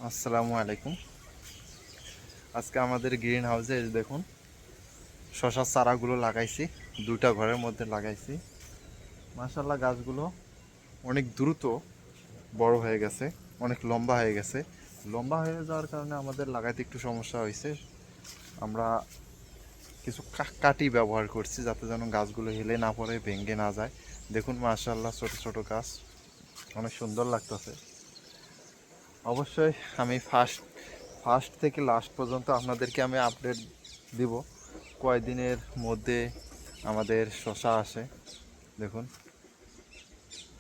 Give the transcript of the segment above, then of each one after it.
আসসালামু আলাইকুম। আজকে আমাদের গ্রিন হাউসে দেখুন শশার চারাগুলো লাগাইছি, দুটা ঘরের মধ্যে লাগাইছি। মাশাআল্লাহ গাছগুলো অনেক দ্রুত বড় হয়ে গেছে, অনেক লম্বা হয়ে গেছে। লম্বা হয়ে যাওয়ার কারণে আমাদের লাগাইতে একটু সমস্যা হয়েছে। আমরা কিছু কাটি ব্যবহার করছি যাতে যেন গাছগুলো হেলে না পড়ে, ভেঙে না যায়। দেখুন মাশাআল্লাহ ছোট ছোট গাছ, অনেক সুন্দর লাগতেছে। অবশ্যই আমি ফার্স্ট থেকে লাস্ট পর্যন্ত আপনাদেরকে আমি আপডেট দিব কয়দিনের মধ্যে আমাদের শশা আসে। দেখুন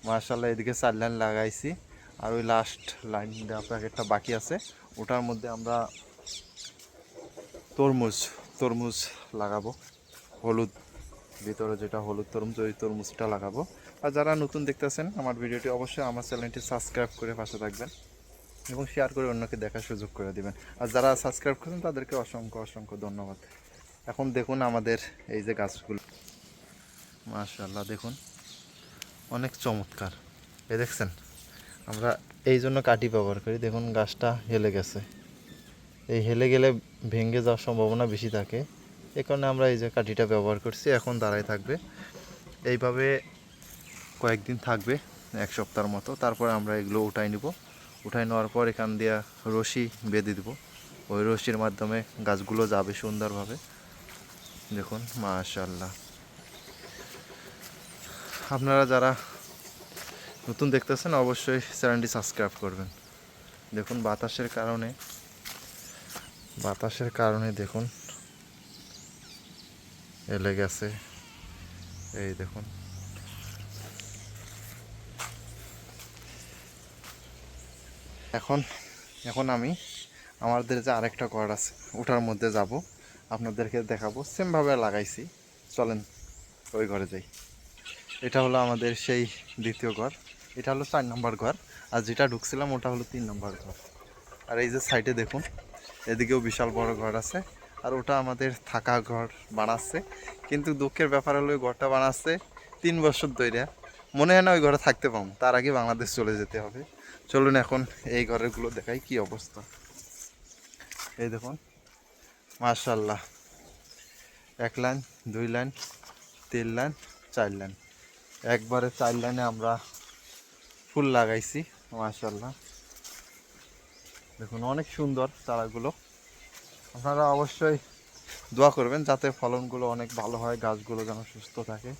মাশাআল্লাহ এদিকে 4 লাইন লাগাইছি, আর ওই লাস্ট লাইন দেওয়া প্যাকেটটা বাকি আছে, ওটার মধ্যে আমরা তরমুজ লাগাবো। হলুদ ভিতরে যেটা হলুদ তরমুজ, ওই তরমুজটা লাগাবো। আর যারা নতুন দেখতেছেন আমার ভিডিওটি, অবশ্যই আমার চ্যানেলটি সাবস্ক্রাইব করে পাশে থাকবেন এবং শেয়ার করে অন্যকে দেখার সুযোগ করে দিবেন। আর যারা সাবস্ক্রাইব করেন তাদেরকে অসংখ্য অসংখ্য ধন্যবাদ। এখন দেখুন আমাদের এই যে গাছগুলো, মাশাআল্লাহ দেখুন অনেক চমৎকার। এই দেখছেন, আমরা এই জন্য কাঠি ব্যবহার করি। দেখুন গাছটা হেলে গেছে, এই হেলে গেলে ভেঙে যাওয়ার সম্ভাবনা বেশি থাকে, এই কারণে আমরা এই যে কাঠিটা ব্যবহার করছি। এখন দাঁড়ায় থাকবে, এইভাবে কয়েকদিন থাকবে, এক সপ্তাহের মতো। তারপরে আমরা এগুলো উঠাই নিব। উঠাই নেওয়ার পর এখান দিয়ে রশি বেঁধে দেবো, ওই রশির মাধ্যমে গাছগুলো যাবে সুন্দরভাবে। দেখুন মাশাআল্লাহ। আপনারা যারা নতুন দেখতেছেন অবশ্যই চ্যানেলটি সাবস্ক্রাইব করবেন। দেখুন বাতাসের কারণে দেখুন এলে গেছে, এই দেখুন। এখন আমি আমাদের যে আরেকটা ঘর আছে ওটার মধ্যে যাব, আপনাদেরকে দেখাবো। সেমভাবে লাগাইছি, চলেন ওই ঘরে যাই। এটা হলো আমাদের সেই দ্বিতীয় ঘর, এটা হলো 4 নম্বর ঘর, আর যেটা ঢুকছিলাম ওটা হলো 3 নম্বর ঘর। আর এই যে সাইডে দেখুন, এদিকেও বিশাল বড় ঘর আছে, আর ওটা আমাদের থাকা ঘর বানাচ্ছে। কিন্তু দুঃখের ব্যাপার হলো ওই ঘরটা বানাচ্ছে 3 বছর ধরে, মনে হয় না ওই ঘরে থাকতে পাবো। তার আগে বাংলাদেশ চলে যেতে হবে। চলুন এখন এই ঘরেরগুলো দেখাই কি অবস্থা। এই দেখুন মাশাআল্লাহ, 1 লাইন, 2 লাইন, 3 লাইন, 4 লাইন, একবারে 4 লাইনে আমরা ফুল লাগাইছি। মাশাআল্লাহ দেখুন অনেক সুন্দর চারাগুলো। আপনারা অবশ্যই দোয়া করবেন যাতে ফলনগুলো অনেক ভালো হয়, গাছগুলো যেন সুস্থ থাকে,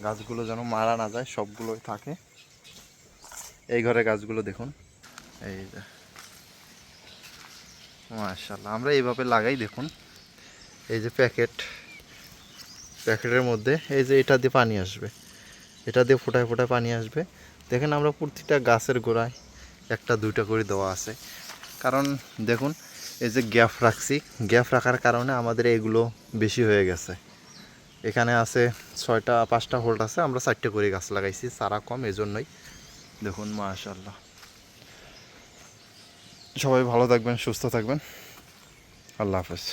গাছগুলো যেন মারা না যায়, সবগুলোই থাকে। এই ঘরে গাছগুলো দেখুন, এই যে মাশাআল্লাহ আমরা এইভাবে লাগাই। দেখুন এই যে প্যাকেটের মধ্যে এই যে এটা দিয়ে পানি আসবে, এটা দিয়ে ফোটায় ফোটায় পানি আসবে। দেখেন আমরা প্রতিটা গাছের গোড়ায় 1-2টা করে দেওয়া আছে, কারণ দেখুন এই যে গ্যাপ রাখার কারণে আমাদের এগুলো বেশি হয়ে গেছে। এখানে আছে 5টা হোল্ড আছে, আমরা 4টে করে গাছ লাগাইছি, চারা কম এজন্যই। দেখুন মাশাআল্লাহ। সবাই ভালো থাকবেন, সুস্থ থাকবেন, আল্লাহ হাফেজ।